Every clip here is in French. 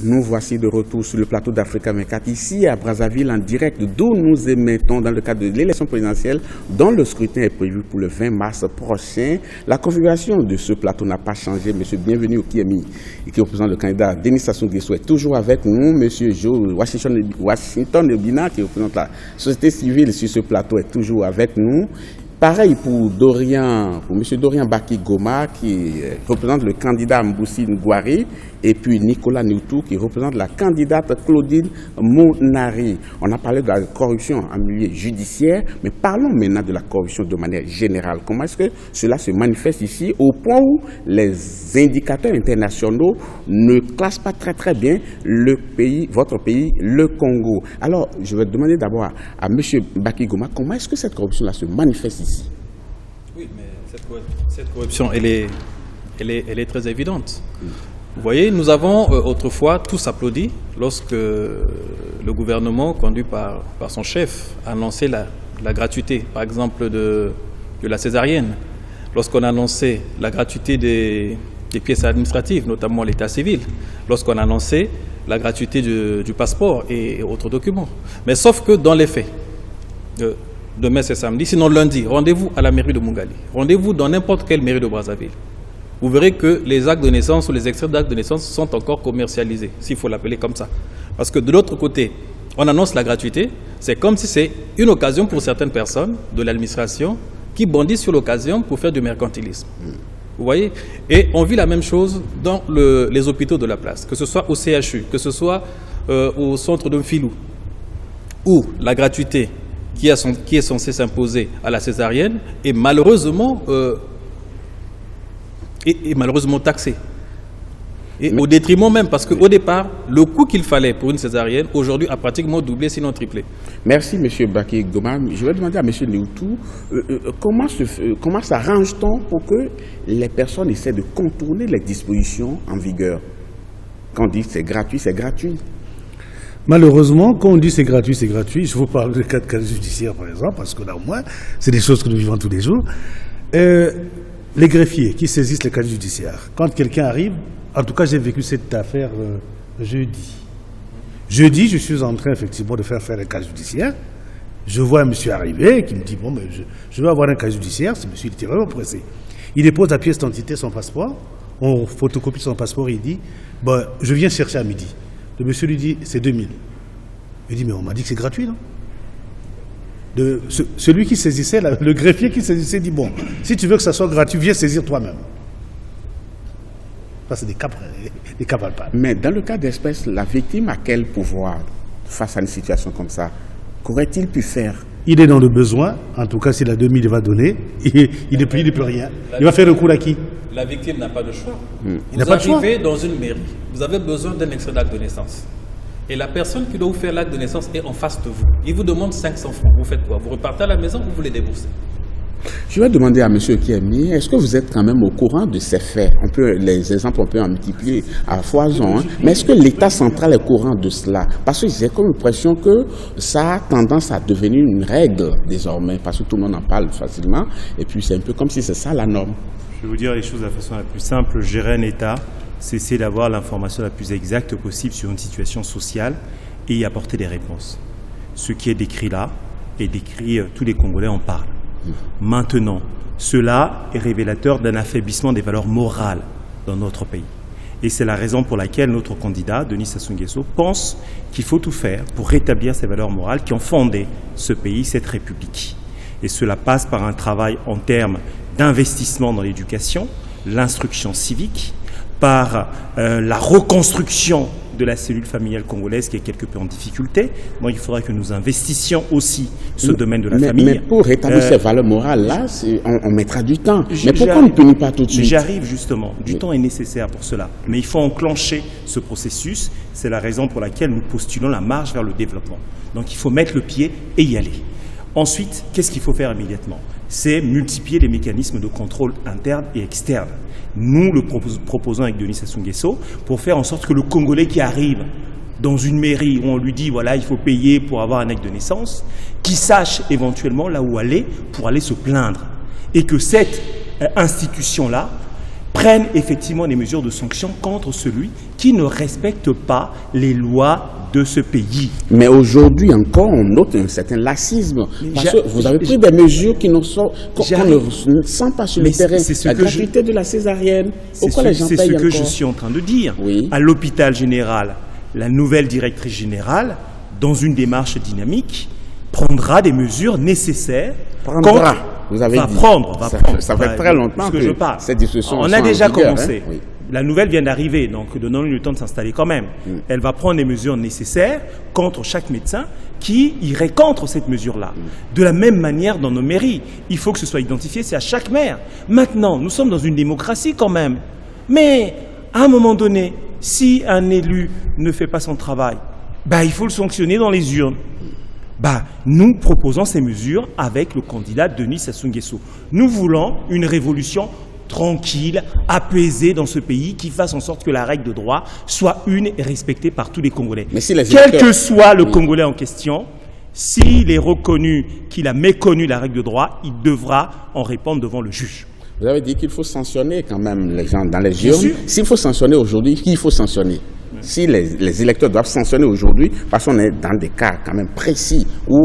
Nous voici de retour sur le plateau d'Africa 24, ici à Brazzaville, en direct, d'où nous émettons dans le cadre de l'élection présidentielle, dont le scrutin est prévu pour le 20 mars prochain. La configuration de ce plateau n'a pas changé. Monsieur Bienvenu Okiemi, qui représente le candidat Denis Sassou Nguesso, est toujours avec nous. Monsieur Joe Washington Ebina, qui représente la société civile sur ce plateau, est toujours avec nous. Pareil pour M. Dorian Baki Goma, qui représente le candidat Mboussi Ngouari, et puis Nicolas Newtou, qui représente la candidate Claudine Monari. On a parlé de la corruption en milieu judiciaire, mais parlons maintenant de la corruption de manière générale. Comment est-ce que cela se manifeste ici, au point où les indicateurs internationaux ne classent pas très bien votre pays, le Congo? Alors, je vais demander d'abord à M. Baki Goma, comment est-ce que cette corruption-là se manifeste ici? Oui, mais cette corruption, elle est très évidente. Vous voyez, nous avons autrefois tous applaudi lorsque le gouvernement, conduit par son chef, a annoncé la gratuité, par exemple, de la césarienne. Lorsqu'on a annoncé la gratuité des pièces administratives, notamment l'état civil. Lorsqu'on a annoncé la gratuité du passeport et autres documents. Mais sauf que dans les faits, demain c'est samedi, sinon lundi, rendez-vous à la mairie de Mungali. Rendez-vous dans n'importe quelle mairie de Brazzaville. Vous verrez que les actes de naissance ou les extraits d'actes de naissance sont encore commercialisés, s'il faut l'appeler comme ça. Parce que de l'autre côté, on annonce la gratuité, c'est comme si c'est une occasion pour certaines personnes de l'administration qui bondissent sur l'occasion pour faire du mercantilisme. Vous voyez? Et on vit la même chose dans les hôpitaux de la place, que ce soit au CHU, que ce soit au centre de Mfilou, où la gratuité qui est censée s'imposer à la césarienne est malheureusement taxée. Et au détriment même, parce qu'au départ, le coût qu'il fallait pour une césarienne, aujourd'hui, a pratiquement doublé, sinon triplé. Merci, M. Baki Goma. Je vais demander à M. Newtou, comment s'arrange-t-on pour que les personnes essaient de contourner les dispositions en vigueur? Quand on dit c'est gratuit, c'est gratuit. Malheureusement, quand on dit c'est gratuit, je vous parle de cas de casier judiciaire, par exemple, parce que là, au moins, c'est des choses que nous vivons tous les jours. Les greffiers qui saisissent les casiers judiciaires, quand quelqu'un arrive, en tout cas, j'ai vécu cette affaire jeudi. Jeudi, je suis en train, effectivement, de faire un casier judiciaire. Je vois un monsieur arriver qui me dit, bon, mais je veux avoir un casier judiciaire. Ce monsieur, il était vraiment pressé. Il dépose la pièce d'identité, son passeport. On photocopie son passeport et il dit, bon, je viens chercher à midi. Le monsieur lui dit, c'est 2000. Il dit, mais on m'a dit que c'est gratuit, non? Celui qui saisissait, le greffier qui saisissait, dit, bon, si tu veux que ça soit gratuit, viens saisir toi-même. Ça, c'est des cas palpables. Mais dans le cas d'espèce, la victime a quel pouvoir face à une situation comme ça? Qu'aurait-il pu faire? Il est dans le besoin. En tout cas, s'il a 2000, il va donner. Il ne peut rien. Il va faire recours à qui? La victime n'a pas de choix. Il n'a pas de choix. Vous arrivez dans une mairie, vous avez besoin d'un extrait d'acte de naissance. Et la personne qui doit vous faire l'acte de naissance est en face de vous. Il vous demande 500 francs. Vous faites quoi? Vous repartez à la maison ou vous les déboursez? Je vais demander à M. Okiemi, est-ce que vous êtes quand même au courant de ces faits? Les exemples, on peut en multiplier à foison, hein? Mais est-ce que l'État central est au courant de cela? Parce que j'ai comme l'impression que ça a tendance à devenir une règle désormais, parce que tout le monde en parle facilement, et puis c'est un peu comme si c'est ça la norme. Je vais vous dire les choses de la façon la plus simple. Gérer un État, c'est essayer d'avoir l'information la plus exacte possible sur une situation sociale et y apporter des réponses. Ce qui est décrit là est décrit, tous les Congolais en parlent. Maintenant, cela est révélateur d'un affaiblissement des valeurs morales dans notre pays. Et c'est la raison pour laquelle notre candidat, Denis Sassou Nguesso, pense qu'il faut tout faire pour rétablir ces valeurs morales qui ont fondé ce pays, cette République. Et cela passe par un travail en termes d'investissement dans l'éducation, l'instruction civique, par la reconstruction de la cellule familiale congolaise qui est quelque peu en difficulté. Donc il faudra que nous investissions aussi ce domaine de la famille. Mais pour rétablir ces valeurs morales-là, on mettra du temps. Mais pourquoi on ne punit pas tout de suite? J'arrive justement. Du temps est nécessaire pour cela. Mais il faut enclencher ce processus. C'est la raison pour laquelle nous postulons la marche vers le développement. Donc il faut mettre le pied et y aller. Ensuite, qu'est-ce qu'il faut faire immédiatement? C'est multiplier les mécanismes de contrôle interne et externe. Nous le proposons avec Denis Sassou Nguesso pour faire en sorte que le Congolais qui arrive dans une mairie où on lui dit voilà il faut payer pour avoir un acte de naissance, qu'il sache éventuellement là où aller pour aller se plaindre et que cette institution-là prenne effectivement des mesures de sanction contre celui qui ne respecte pas les lois de ce pays. Mais aujourd'hui encore, on note un certain laxisme. Parce que vous avez pris des mesures qui qu'on ne sent pas sur le terrain. La gratuité de la césarienne. Pourquoi les gens payent encore ? C'est ce que je suis en train de dire. Oui. À l'hôpital général, la nouvelle directrice générale, dans une démarche dynamique, prendra des mesures nécessaires. Vous avez dit. Ça fait très longtemps que cette discussion. On a déjà commencé. Hein? Oui. La nouvelle vient d'arriver, donc donnons-lui le temps de s'installer quand même. Elle va prendre les mesures nécessaires contre chaque médecin qui irait contre cette mesure-là. De la même manière, dans nos mairies, il faut que ce soit identifié, c'est à chaque maire. Maintenant, nous sommes dans une démocratie quand même. Mais à un moment donné, si un élu ne fait pas son travail, il faut le sanctionner dans les urnes. Nous proposons ces mesures avec le candidat Denis Sassou Nguesso. Nous voulons une révolution tranquille, apaisée dans ce pays, qui fasse en sorte que la règle de droit soit une et respectée par tous les Congolais. Mais si quel que soit le Congolais en question, s'il est reconnu qu'il a méconnu la règle de droit, il devra en répondre devant le juge. Vous avez dit qu'il faut sanctionner quand même les gens dans les urnes. S'il faut sanctionner aujourd'hui, qui il faut sanctionner ? Si les électeurs doivent sanctionner aujourd'hui, parce qu'on est dans des cas quand même précis où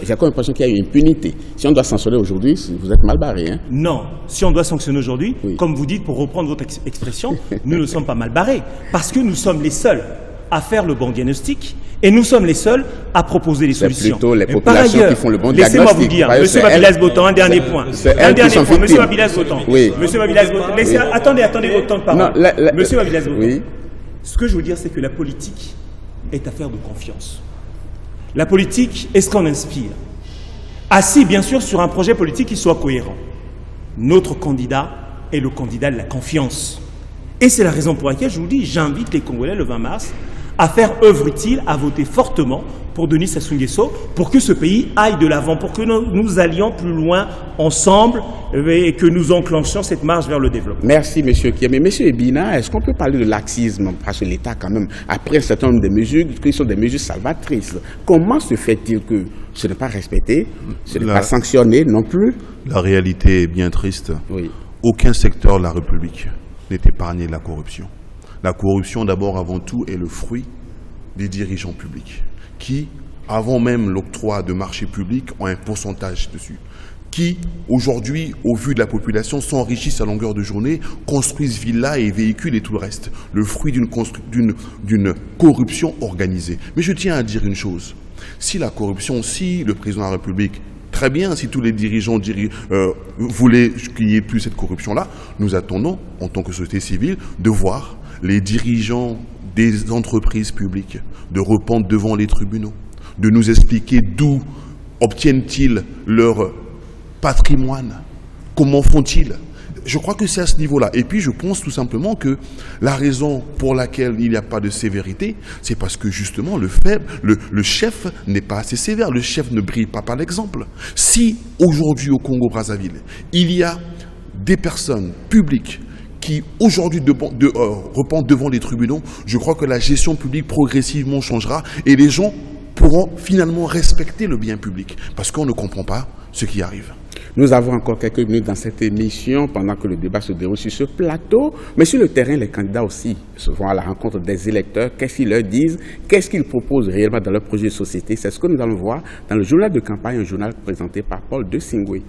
j'ai comme l'impression qu'il y a eu impunité. Si on doit sanctionner aujourd'hui, vous êtes mal barré. Hein? Non, si on doit sanctionner aujourd'hui, comme vous dites, pour reprendre votre expression, nous ne sommes pas mal barrés. Parce que nous sommes les seuls à faire le bon diagnostic et nous sommes les seuls à proposer les solutions. C'est plutôt les populations qui font le bon diagnostic. Laissez-moi vous dire, monsieur Mabilas-Botan, un dernier point. Un dernier point, monsieur Mabilas-Botan. Oui. Monsieur Mabilas-Botan, attendez votre temps de parole. Monsieur Mabilas-Botan. Oui. Ce que je veux dire, c'est que la politique est affaire de confiance. La politique est ce qu'on inspire. Assis, bien sûr, sur un projet politique qui soit cohérent. Notre candidat est le candidat de la confiance. Et c'est la raison pour laquelle je vous dis, j'invite les Congolais le 20 mars à faire œuvre utile, à voter fortement pour Denis Sassou Nguesso, pour que ce pays aille de l'avant, pour que nous allions plus loin ensemble et que nous enclenchions cette marche vers le développement. Merci, M. Kieme. M. Ebina, est-ce qu'on peut parler de laxisme? Parce que l'État, quand même, a pris un certain nombre de mesures qui sont des mesures salvatrices. Comment se fait-il que ce n'est pas respecté, ce n'est pas sanctionné non plus? La réalité est bien triste. Oui. Aucun secteur de la République n'est épargné de la corruption. La corruption, d'abord, avant tout, est le fruit des dirigeants publics qui, avant même l'octroi de marchés publics, ont un pourcentage dessus. Qui, aujourd'hui, au vu de la population, s'enrichissent à longueur de journée, construisent villas et véhicules et tout le reste. Le fruit d'une corruption organisée. Mais je tiens à dire une chose. Si la corruption, si le président de la République, très bien, si tous les dirigeants voulaient qu'il n'y ait plus cette corruption-là, nous attendons, en tant que société civile, de voir les dirigeants des entreprises publiques de répondre devant les tribunaux, de nous expliquer d'où obtiennent-ils leur patrimoine, comment font-ils. Je crois que c'est à ce niveau-là. Et puis je pense tout simplement que la raison pour laquelle il n'y a pas de sévérité, c'est parce que justement le chef n'est pas assez sévère, le chef ne brille pas par l'exemple. Si aujourd'hui au Congo-Brazzaville, il y a des personnes publiques qui aujourd'hui répondent devant les tribunaux, je crois que la gestion publique progressivement changera et les gens pourront finalement respecter le bien public parce qu'on ne comprend pas ce qui arrive. Nous avons encore quelques minutes dans cette émission pendant que le débat se déroule sur ce plateau. Mais sur le terrain, les candidats aussi se vont à la rencontre des électeurs. Qu'est-ce qu'ils leur disent? Qu'est-ce qu'ils proposent réellement dans leur projet de société? C'est ce que nous allons voir dans le journal de campagne, un journal présenté par Paul de Singwe.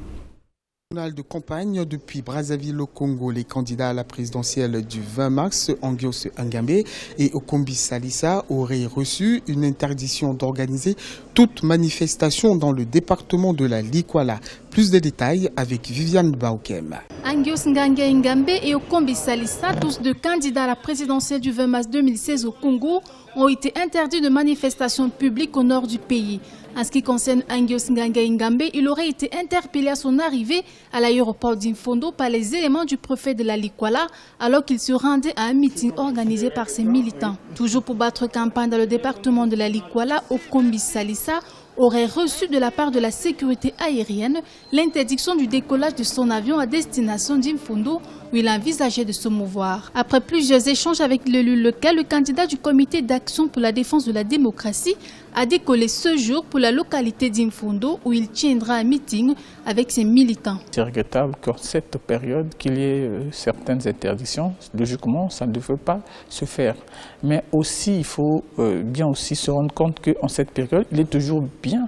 Journal de campagne depuis Brazzaville au Congo, les candidats à la présidentielle du 20 mars, Angios Ngambe et Okombi Salissa auraient reçu une interdiction d'organiser toute manifestation dans le département de la Likwala. Plus de détails avec Viviane Baokem. Angios Ngambe et Okombi Salissa, tous deux candidats à la présidentielle du 20 mars 2016 au Congo, ont été interdits de manifestations publiques au nord du pays. En ce qui concerne Angios Ngambe, il aurait été interpellé à son arrivée à l'aéroport d'Imfondo par les éléments du préfet de la Likwala alors qu'il se rendait à un meeting organisé par ses militants. Toujours pour battre campagne dans le département de la Likwala, Okombi Salissa aurait reçu de la part de la sécurité aérienne l'interdiction du décollage de son avion à destination d'Imfondo où il envisageait de se mouvoir. Après plusieurs échanges avec l'élu local, le candidat du comité d'action pour la défense de la démocratie a décollé ce jour pour la localité d'Imfondo où il tiendra un meeting avec ses militants. C'est regrettable qu'en cette période qu'il y ait certaines interdictions. Logiquement, ça ne devrait pas se faire. Mais aussi, il faut bien aussi se rendre compte qu'en cette période, il est toujours bien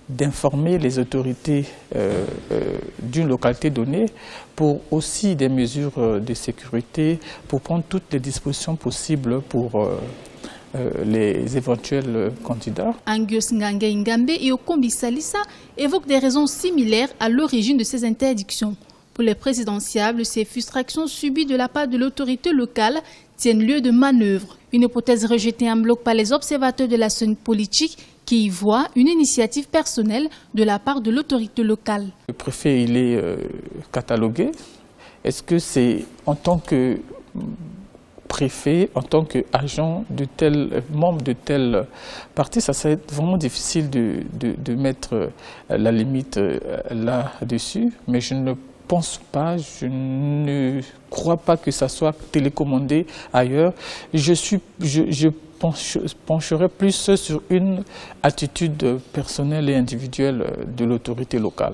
d'informer les autorités d'une localité donnée pour aussi des mesures de sécurité, pour prendre toutes les dispositions possibles pour les éventuels candidats. Angios Ngange Ngambe et Okombi Salisa évoquent des raisons similaires à l'origine de ces interdictions. Pour les présidentiables, ces frustrations subies de la part de l'autorité locale tiennent lieu de manœuvre. Une hypothèse rejetée en bloc par les observateurs de la scène politique qui y voient une initiative personnelle de la part de l'autorité locale. Le préfet, il est catalogué. Est-ce que c'est en tant que préfet, en tant qu'agent de tel membre de tel parti, ça serait vraiment difficile de mettre la limite là-dessus, mais je ne pense pas, je ne crois pas que ça soit télécommandé ailleurs. Je pencherai plus sur une attitude personnelle et individuelle de l'autorité locale.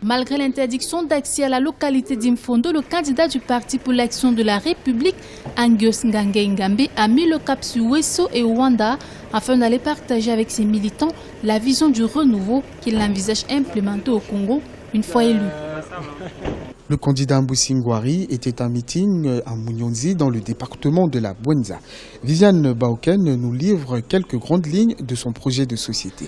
Malgré l'interdiction d'accès à la localité d'Imfondo, le candidat du Parti pour l'action de la République, Angios Ngange Ngambe, a mis le cap sur Wesso et Wanda afin d'aller partager avec ses militants la vision du renouveau qu'il envisage implémenter au Congo une fois élu. Le candidat Mbusi Ngouari était en meeting à Munyonzi dans le département de la Bwenza. Viviane Baoken nous livre quelques grandes lignes de son projet de société.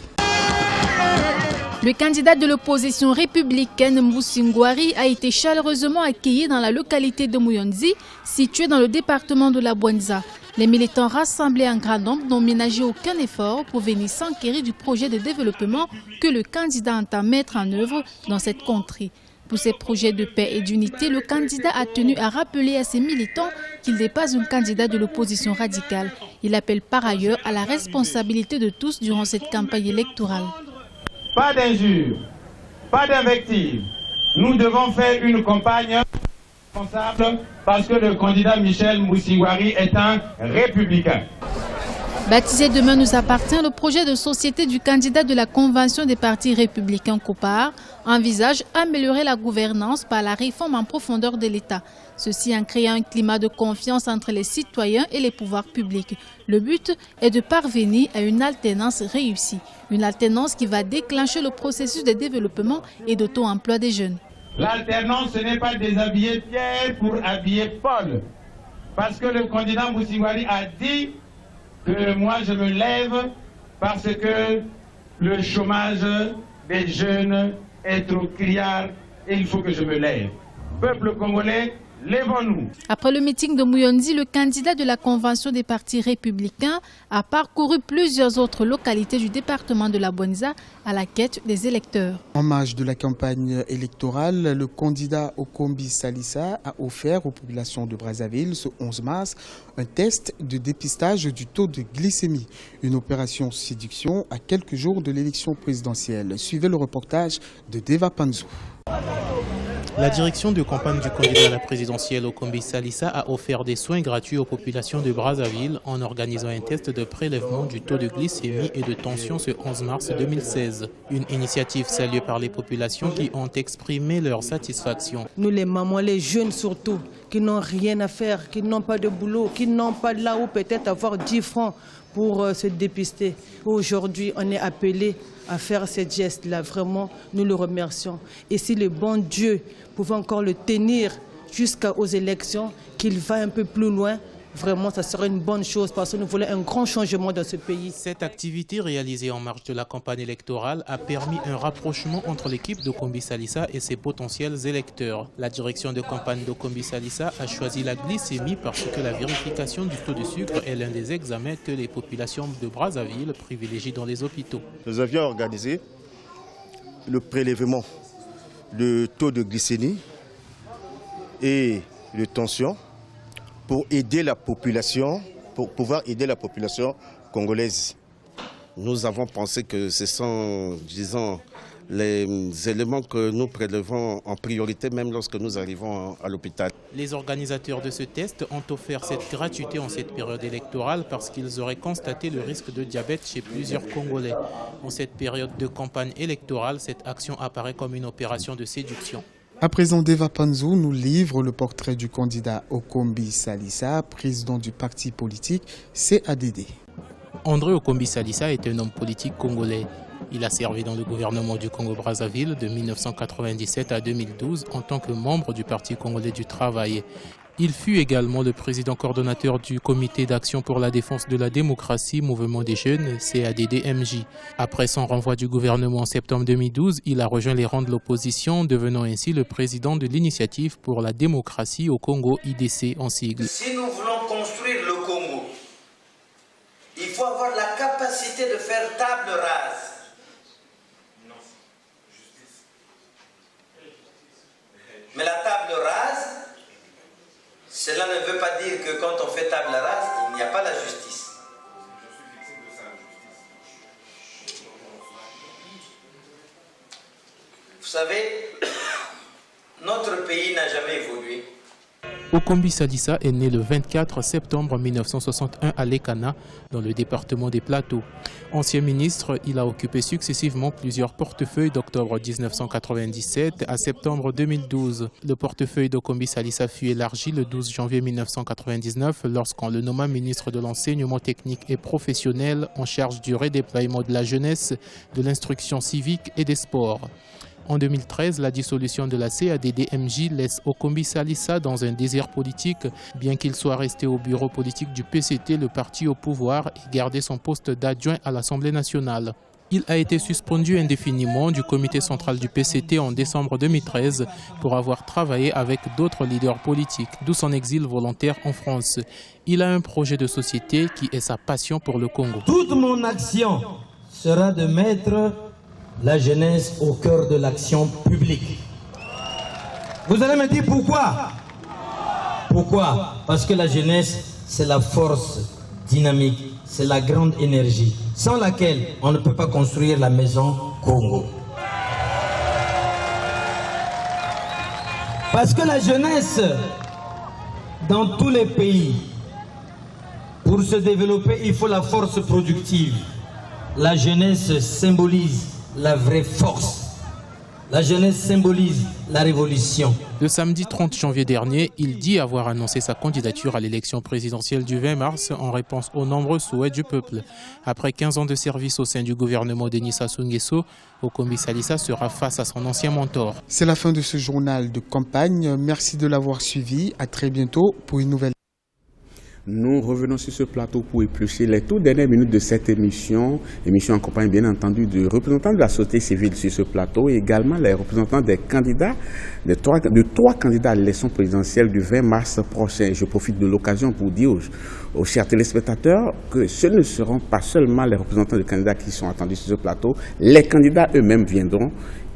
Le candidat de l'opposition républicaine Mbusi Ngouari a été chaleureusement accueilli dans la localité de Muyonzi, située dans le département de la Bwenza. Les militants rassemblés en grand nombre n'ont ménagé aucun effort pour venir s'enquérir du projet de développement que le candidat entend mettre en œuvre dans cette contrée. Pour ces projets de paix et d'unité, le candidat a tenu à rappeler à ses militants qu'il n'est pas un candidat de l'opposition radicale. Il appelle par ailleurs à la responsabilité de tous durant cette campagne électorale. Pas d'injures, pas d'invectives. Nous devons faire une campagne responsable parce que le candidat Michel Mbusi Ngouari est un républicain. Baptisé Demain nous appartient, le projet de société du candidat de la Convention des partis républicains COPAR envisage améliorer la gouvernance par la réforme en profondeur de l'État. Ceci en créant un climat de confiance entre les citoyens et les pouvoirs publics. Le but est de parvenir à une alternance réussie. Une alternance qui va déclencher le processus de développement et d'auto-emploi des jeunes. L'alternance, ce n'est pas déshabiller Pierre pour habiller Paul. Parce que le candidat Mbusi Ngouari a dit que moi je me lève parce que le chômage des jeunes est trop criard et il faut que je me lève. Peuple congolais, lèvons-nous. Après le meeting de Muyonzi, le candidat de la Convention des partis républicains a parcouru plusieurs autres localités du département de la Bwenza à la quête des électeurs. En marge de la campagne électorale, le candidat Okombi Salisa a offert aux populations de Brazzaville ce 11 mars un test de dépistage du taux de glycémie. Une opération séduction à quelques jours de l'élection présidentielle. Suivez le reportage de Deva Panzo. La direction de campagne du candidat à la présidentielle Okombi Salisa a offert des soins gratuits aux populations de Brazzaville en organisant un test de prélèvement du taux de glycémie et de tension ce 11 mars 2016. Une initiative saluée par les populations qui ont exprimé leur satisfaction. Nous les mamans, les jeunes surtout, qui n'ont rien à faire, qui n'ont pas de boulot, qui n'ont pas là où peut-être avoir 10 francs pour se dépister. Aujourd'hui, on est appelé à faire ces gestes-là. Vraiment, nous le remercions. Et si le bon Dieu pouvait encore le tenir jusqu'aux élections, qu'il va un peu plus loin, vraiment, ça serait une bonne chose parce que nous voulons un grand changement dans ce pays. Cette activité réalisée en marge de la campagne électorale a permis un rapprochement entre l'équipe d'Okombi Salisa et ses potentiels électeurs. La direction de campagne d'Okombi Salisa a choisi la glycémie parce que la vérification du taux de sucre est l'un des examens que les populations de Brazzaville privilégient dans les hôpitaux. Nous avions organisé le prélèvement du taux de glycémie et de tension pour aider la population, pour pouvoir aider la population congolaise. Nous avons pensé que ce sont, disons, les éléments que nous prélevons en priorité, même lorsque nous arrivons à l'hôpital. Les organisateurs de ce test ont offert cette gratuité en cette période électorale parce qu'ils auraient constaté le risque de diabète chez plusieurs Congolais. En cette période de campagne électorale, cette action apparaît comme une opération de séduction. À présent, Deva Panzou nous livre le portrait du candidat Okombi Salissa, président du parti politique CADD. André Okombi Salissa est un homme politique congolais. Il a servi dans le gouvernement du Congo-Brazzaville de 1997 à 2012 en tant que membre du Parti congolais du travail. Il fut également le président coordonnateur du Comité d'action pour la défense de la démocratie, mouvement des jeunes, CADD-MJ. Après son renvoi du gouvernement en septembre 2012, il a rejoint les rangs de l'opposition, devenant ainsi le président de l'Initiative pour la démocratie au Congo, IDC en sigle. Si nous voulons construire le Congo, il faut avoir la capacité de faire table rase. Mais la table rase, cela ne veut pas dire que quand on fait table rase, il n'y a pas la justice. Vous savez, notre pays n'a jamais évolué. Okombi Salissa est né le 24 septembre 1961 à Lekana, dans le département des Plateaux. Ancien ministre, il a occupé successivement plusieurs portefeuilles d'octobre 1997 à septembre 2012. Le portefeuille d'Okombi Salissa fut élargi le 12 janvier 1999 lorsqu'on le nomma ministre de l'enseignement technique et professionnel en charge du redéploiement de la jeunesse, de l'instruction civique et des sports. En 2013, la dissolution de la CADD-MJ laisse Okombi Salissa dans un désert politique, bien qu'il soit resté au bureau politique du PCT, le parti au pouvoir, et gardé son poste d'adjoint à l'Assemblée nationale. Il a été suspendu indéfiniment du comité central du PCT en décembre 2013 pour avoir travaillé avec d'autres leaders politiques, d'où son exil volontaire en France. Il a un projet de société qui est sa passion pour le Congo. Toute mon action sera de mettre la jeunesse au cœur de l'action publique. Vous allez me dire pourquoi? Pourquoi? Parce que la jeunesse, c'est la force dynamique, c'est la grande énergie, sans laquelle on ne peut pas construire la maison Congo. Parce que la jeunesse, dans tous les pays, pour se développer, il faut la force productive. La jeunesse symbolise la vraie force. La jeunesse symbolise la révolution. Le samedi 30 janvier dernier, il dit avoir annoncé sa candidature à l'élection présidentielle du 20 mars en réponse aux nombreux souhaits du peuple. Après 15 ans de service au sein du gouvernement Denis Sassou Nguesso, Okombi Salissa sera face à son ancien mentor. C'est la fin de ce journal de campagne. Merci de l'avoir suivi. À très bientôt pour une nouvelle. Nous revenons sur ce plateau pour éplucher les toutes dernières minutes de cette émission. Émission en compagnie, bien entendu, de représentants de la société civile sur ce plateau et également les représentants des candidats, de trois candidats à l'élection présidentielle du 20 mars prochain. Je profite de l'occasion pour dire aux chers téléspectateurs que ce ne seront pas seulement les représentants des candidats qui sont attendus sur ce plateau. Les candidats eux-mêmes viendront.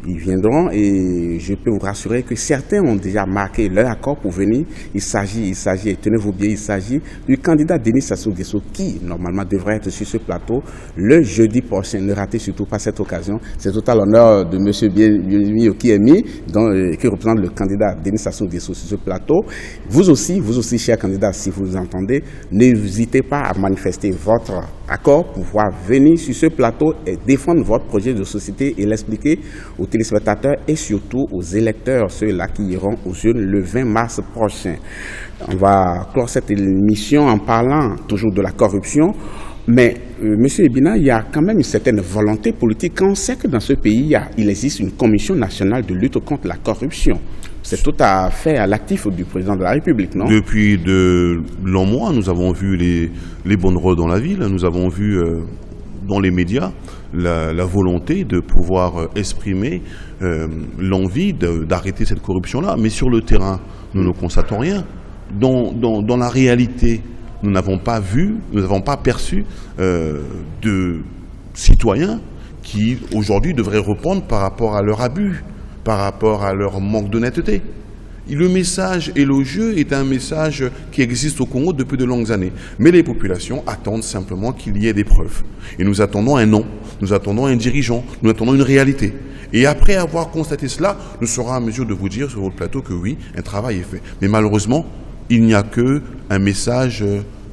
Ils viendront et je peux vous rassurer que certains ont déjà marqué leur accord pour venir. Il s'agit, et tenez-vous bien, il s'agit du candidat Denis Sassou Nguesso qui, normalement, devrait être sur ce plateau le jeudi prochain. Ne ratez surtout pas cette occasion. C'est tout à l'honneur de M. Bienvenu qui est mis, qui représente le candidat Denis Sassou Nguesso sur ce plateau. Vous aussi, chers candidats, si vous entendez, n'hésitez pas à manifester votre accord pour pouvoir venir sur ce plateau et défendre votre projet de société et l'expliquer aux téléspectateurs et surtout aux électeurs, ceux-là qui iront aux urnes le 20 mars prochain. On va clore cette émission en parlant toujours de la corruption. Mais, Monsieur Ebina, il y a quand même une certaine volonté politique. Quand on sait que dans ce pays, il existe une commission nationale de lutte contre la corruption. C'est tout à fait à l'actif du président de la République, non? Depuis de longs mois, nous avons vu les banderoles dans la ville, nous avons vu dans les médias la volonté de pouvoir exprimer l'envie d'arrêter cette corruption-là. Mais sur le terrain, nous ne constatons rien. Dans la réalité, nous n'avons pas vu, nous n'avons pas perçu de citoyens qui, aujourd'hui, devraient répondre par rapport à leur abus, par rapport à leur manque d'honnêteté. Le message et le jeu est un message qui existe au Congo depuis de longues années. Mais les populations attendent simplement qu'il y ait des preuves. Et nous attendons un nom, nous attendons un dirigeant, nous attendons une réalité. Et après avoir constaté cela, nous serons en mesure de vous dire sur votre plateau que oui, un travail est fait. Mais malheureusement, il n'y a qu'un message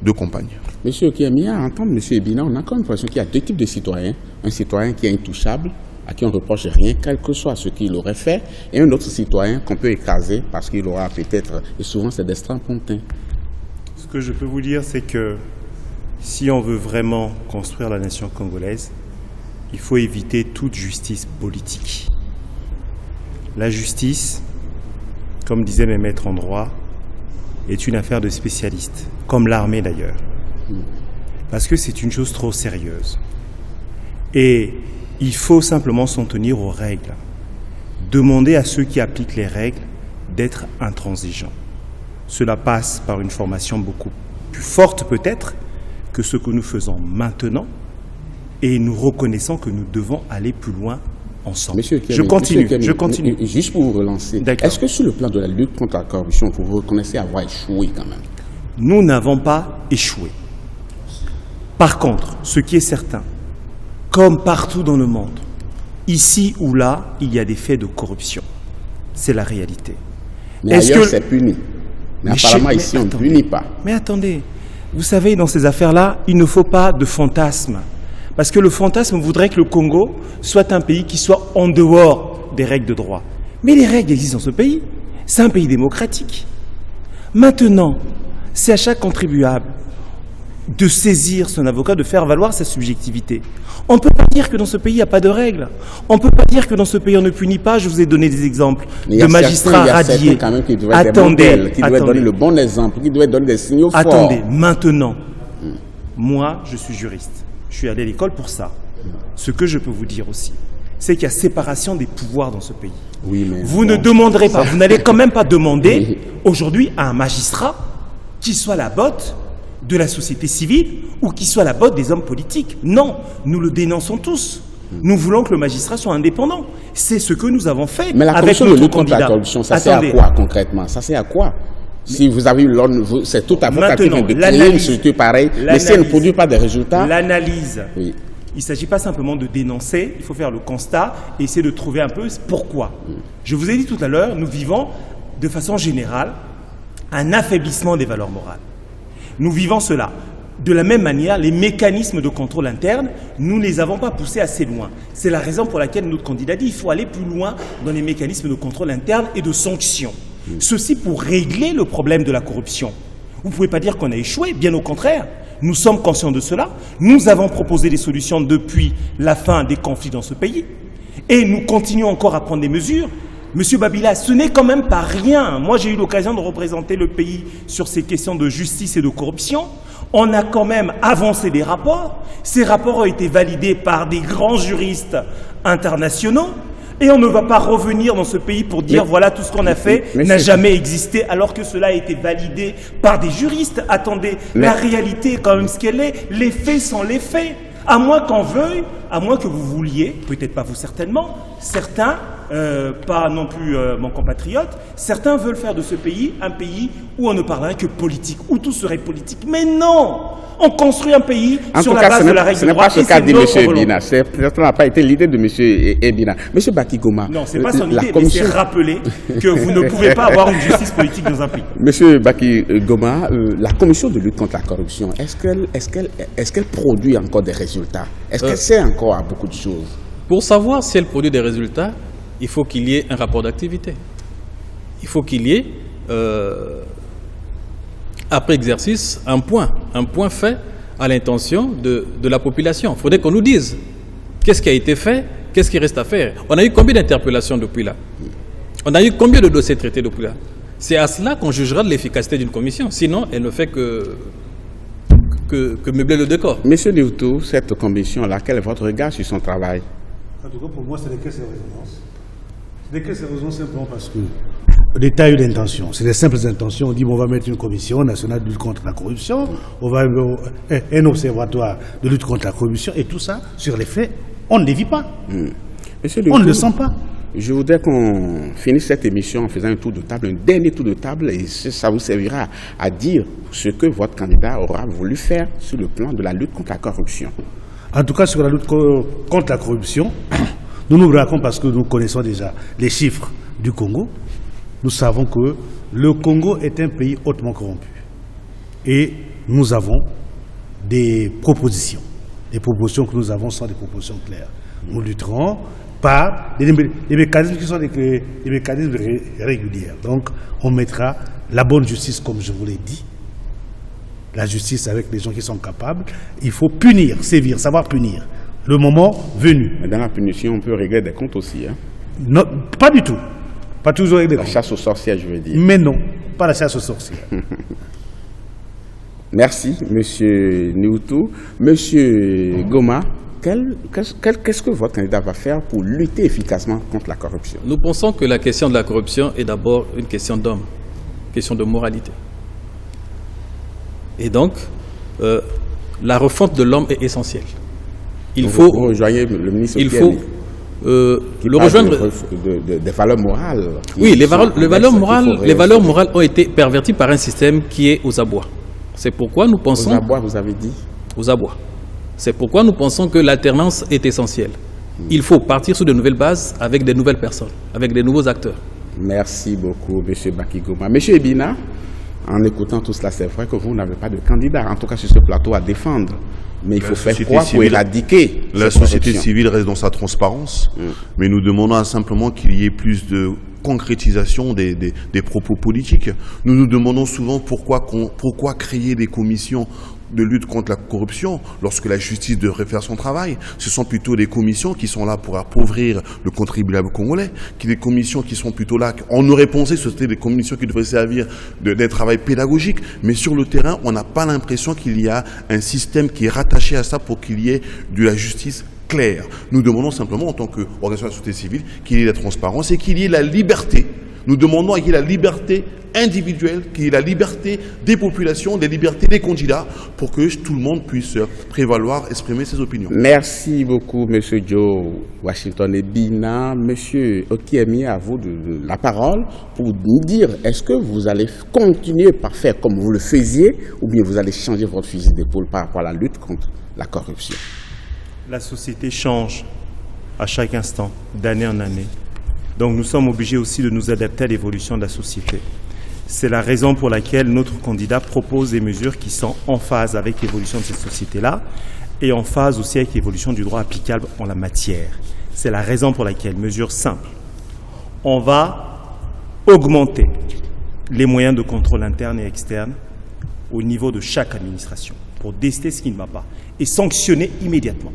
de campagne. Monsieur Kémia, à entendre M. Ebina, on a comme l'impression qu'il y a deux types de citoyens. Un citoyen qui est intouchable, à qui on ne reproche rien, quel que soit ce qu'il aurait fait, et un autre citoyen qu'on peut écraser parce qu'il aura peut-être, et souvent c'est d'extrapontins. Ce que je peux vous dire, c'est que si on veut vraiment construire la nation congolaise, il faut éviter toute justice politique. La justice, comme disaient mes maîtres en droit, est une affaire de spécialistes, comme l'armée d'ailleurs. Parce que c'est une chose trop sérieuse. Et il faut simplement s'en tenir aux règles. Demander à ceux qui appliquent les règles d'être intransigeants. Cela passe par une formation beaucoup plus forte peut-être que ce que nous faisons maintenant, et nous reconnaissons que nous devons aller plus loin ensemble. Je continue. Juste pour vous relancer, est-ce que sur le plan de la lutte contre la corruption, vous reconnaissez avoir échoué quand même? Nous n'avons pas échoué. Par contre, ce qui est certain, comme partout dans le monde, ici ou là, il y a des faits de corruption. C'est la réalité. Mais ailleurs, c'est puni. Mais apparemment, ici, on ne punit pas. Mais attendez, vous savez, dans ces affaires-là, il ne faut pas de fantasme. Parce que le fantasme voudrait que le Congo soit un pays qui soit en dehors des règles de droit. Mais les règles existent dans ce pays. C'est un pays démocratique. Maintenant, c'est à chaque contribuable de saisir son avocat, de faire valoir sa subjectivité. On ne peut pas dire que dans ce pays, il n'y a pas de règles. On ne peut pas dire que dans ce pays, on ne punit pas. Je vous ai donné des exemples de magistrats radiés. Quand même qui doivent donner le bon exemple, qui doivent donner des signaux forts. Attendez, maintenant, moi, je suis juriste. Je suis allé à l'école pour ça. Ce que je peux vous dire aussi, c'est qu'il y a séparation des pouvoirs dans ce pays. Oui, mais vous ne demanderez pas, vous n'allez quand même pas demander aujourd'hui à un magistrat qui soit la botte de la société civile ou qui soit la botte des hommes politiques. Non, nous le dénonçons tous. Nous voulons que le magistrat soit indépendant. C'est ce que nous avons fait mais la avec notre notre candidat. La corruption, ça sert à quoi concrètement? Ça sert à quoi? Si vous avez eu l'ordre, c'est tout à fait de créer une structure pareille, mais si elle ne produit pas de résultats... L'analyse. Oui. Il ne s'agit pas simplement de dénoncer, il faut faire le constat et essayer de trouver un peu pourquoi. Je vous ai dit tout à l'heure, nous vivons de façon générale un affaiblissement des valeurs morales. Nous vivons cela. De la même manière, les mécanismes de contrôle interne, nous ne les avons pas poussés assez loin. C'est la raison pour laquelle notre candidat dit qu'il faut aller plus loin dans les mécanismes de contrôle interne et de sanction. Ceci pour régler le problème de la corruption. Vous ne pouvez pas dire qu'on a échoué, bien au contraire. Nous sommes conscients de cela. Nous avons proposé des solutions depuis la fin des conflits dans ce pays. Et nous continuons encore à prendre des mesures. Monsieur Babila, ce n'est quand même pas rien. Moi, j'ai eu l'occasion de représenter le pays sur ces questions de justice et de corruption. On a quand même avancé des rapports. Ces rapports ont été validés par des grands juristes internationaux. Et on ne va pas revenir dans ce pays pour dire voilà tout ce qu'on a fait n'a jamais existé alors que cela a été validé par des juristes. Attendez, la réalité est quand même ce qu'elle est. Les faits sont les faits. À moins qu'on veuille, à moins que vous vouliez, peut-être pas vous certainement, certains, pas non plus mon compatriote, certains veulent faire de ce pays un pays où on ne parlerait que politique, où tout serait politique. Mais non! On construit un pays sur la base de la règle de droit. Ce n'est pas ce qu'a dit M. Ebina. Ça n'a pas été l'idée de M. Ebina. M. Bakigoma. Non, ce n'est pas son idée, mais c'est rappeler que vous ne pouvez pas avoir une justice politique dans un pays. M. Bakigoma, la commission de lutte contre la corruption, est-ce qu'elle produit encore des résultats? Est-ce qu'elle sert encore à beaucoup de choses? Pour savoir si elle produit des résultats, il faut qu'il y ait un rapport d'activité. Il faut qu'il y ait... après exercice, un point fait à l'intention de la population. Il faudrait qu'on nous dise qu'est-ce qui a été fait, qu'est-ce qui reste à faire. On a eu combien d'interpellations depuis là? On a eu combien de dossiers traités depuis là? C'est à cela qu'on jugera de l'efficacité d'une commission. Sinon, elle ne fait que meubler le décor. Monsieur Lioutou, cette commission-là, quel est votre regard sur son travail? En tout cas, pour moi, c'est des caisses de résonance. C'est des caisses de résonance simplement parce que l'État a eu l'intention, c'est des simples intentions. On dit, bon, on va mettre une commission nationale de lutte contre la corruption, on va un observatoire de lutte contre la corruption, et tout ça, sur les faits, on ne les vit pas. On ne le sent pas. Je voudrais qu'on finisse cette émission en faisant un tour de table, un dernier tour de table, et ça vous servira à dire ce que votre candidat aura voulu faire sur le plan de la lutte contre la corruption. En tout cas, sur la lutte contre la corruption, Nous nous braquons parce que nous connaissons déjà les chiffres du Congo. Nous savons que le Congo est un pays hautement corrompu. Et nous avons des propositions. Les propositions que nous avons sont des propositions claires. Nous lutterons par des mécanismes qui sont des mécanismes réguliers. Donc, on mettra la bonne justice, comme je vous l'ai dit. La justice avec les gens qui sont capables. Il faut punir, sévir, savoir punir. Le moment venu. Mais dans la punition, on peut régler des comptes aussi. Hein? Non, pas du tout. Pas toujours régler des comptes. La chasse aux sorcières, je veux dire. Mais non, pas la chasse aux sorcières. Merci, M. Nioutou. M. Goma, qu'est-ce que votre candidat va faire pour lutter efficacement contre la corruption? Nous pensons que la question de la corruption est d'abord une question d'homme, question de moralité. Et donc, la refonte de l'homme est essentielle. Vous rejoignez le ministre le rejoindre des valeurs morales. Oui, les valeurs morales ont été perverties par un système qui est aux abois. C'est pourquoi nous pensons... Aux abois, vous avez dit? Aux abois. C'est pourquoi nous pensons que l'alternance est essentielle. Il faut partir sur de nouvelles bases avec de nouvelles personnes, avec de nouveaux acteurs. Merci beaucoup, M. Baki Goma. M. Ebina, en écoutant tout cela, c'est vrai que vous n'avez pas de candidat, en tout cas sur ce plateau, à défendre. Mais il faut faire quoi pour éradiquer la société civile reste dans sa transparence, mais nous demandons simplement qu'il y ait plus de concrétisation des propos politiques. Nous nous demandons souvent pourquoi créer des commissions de lutte contre la corruption lorsque la justice devrait faire son travail. Ce sont plutôt des commissions qui sont là pour appauvrir le contribuable congolais, des commissions qui sont plutôt là. On aurait pensé que c'était des commissions qui devraient servir d'un travail pédagogique, mais sur le terrain, on n'a pas l'impression qu'il y a un système qui est rattaché à ça pour qu'il y ait de la justice claire. Nous demandons simplement, en tant qu'organisation de la société civile, qu'il y ait la transparence et qu'il y ait la liberté. Nous demandons qu'il y ait la liberté individuelle, qu'il y ait la liberté des populations, des libertés des candidats, pour que tout le monde puisse prévaloir, exprimer ses opinions. Merci beaucoup, M. Joe Washington Ebina. M. Okiemi, à vous la parole pour nous dire, est-ce que vous allez continuer par faire comme vous le faisiez, ou bien vous allez changer votre fusil d'épaule par rapport à la lutte contre la corruption? La société change à chaque instant, d'année en année. Donc nous sommes obligés aussi de nous adapter à l'évolution de la société. C'est la raison pour laquelle notre candidat propose des mesures qui sont en phase avec l'évolution de cette société-là et en phase aussi avec l'évolution du droit applicable en la matière. C'est la raison pour laquelle, mesure simple, on va augmenter les moyens de contrôle interne et externe au niveau de chaque administration pour déceler ce qui ne va pas et sanctionner immédiatement.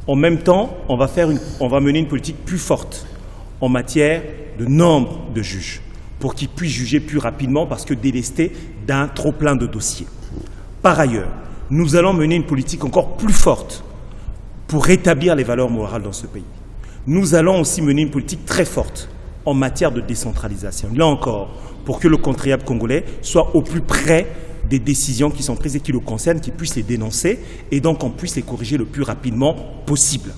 En même temps, on va mener une politique plus forte en matière de nombre de juges, pour qu'ils puissent juger plus rapidement parce que délestés d'un trop-plein de dossiers. Par ailleurs, nous allons mener une politique encore plus forte pour rétablir les valeurs morales dans ce pays. Nous allons aussi mener une politique très forte en matière de décentralisation. Là encore, pour que le contribuable congolais soit au plus près des décisions qui sont prises et qui le concernent, qu'il puisse les dénoncer et donc on puisse les corriger le plus rapidement possible.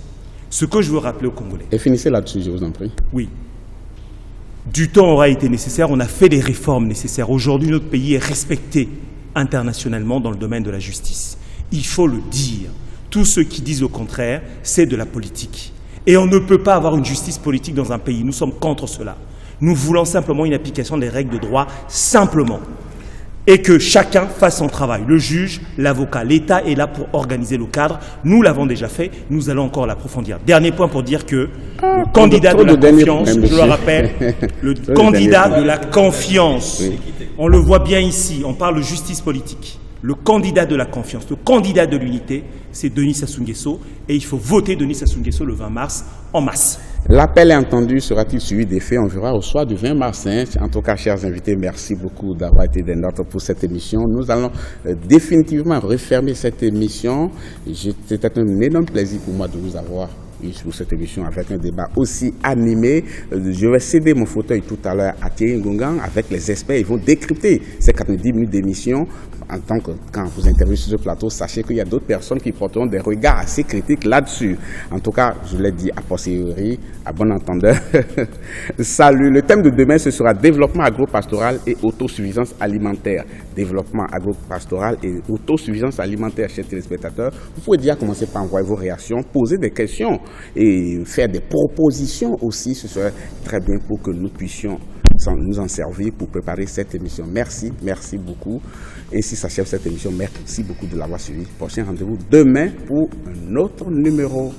Ce que je veux rappeler aux Congolais. Et finissez là-dessus, je vous en prie. Oui. Du temps aura été nécessaire, on a fait les réformes nécessaires. Aujourd'hui, notre pays est respecté internationalement dans le domaine de la justice. Il faut le dire. Tous ceux qui disent le contraire, c'est de la politique. Et on ne peut pas avoir une justice politique dans un pays. Nous sommes contre cela. Nous voulons simplement une application des règles de droit, simplement. Et que chacun fasse son travail. Le juge, l'avocat, l'État est là pour organiser le cadre. Nous l'avons déjà fait, nous allons encore l'approfondir. Dernier point pour dire que le candidat de la confiance, je le rappelle, le candidat de la confiance, on le voit bien ici, on parle de justice politique. Le candidat de la confiance, le candidat de l'unité, c'est Denis Sassou Nguesso. Et il faut voter Denis Sassou Nguesso le 20 mars en masse. L'appel est entendu, sera-t-il suivi des faits? On verra au soir du 20 mars. En tout cas, chers invités, merci beaucoup d'avoir été des nôtres pour cette émission. Nous allons définitivement refermer cette émission. C'était un énorme plaisir pour moi de vous avoir pour cette émission avec un débat aussi animé. Je vais céder mon fauteuil tout à l'heure à Thierry Ngongan avec les experts. Ils vont décrypter ces 90 minutes d'émission. En tant que, quand vous interviewez sur ce plateau, sachez qu'il y a d'autres personnes qui porteront des regards assez critiques là-dessus. En tout cas, je l'ai dit a posteriori, à bon entendeur. Salut. Le thème de demain, ce sera développement agro-pastoral et autosuffisance alimentaire. Développement agro-pastoral et autosuffisance alimentaire, chers téléspectateurs. Vous pouvez déjà commencer par envoyer vos réactions, poser des questions et faire des propositions aussi, ce serait très bien pour que nous puissions nous en servir pour préparer cette émission. Merci beaucoup. Ainsi s'achève cette émission. Merci beaucoup de l'avoir suivi. Prochain rendez-vous demain pour un autre numéro.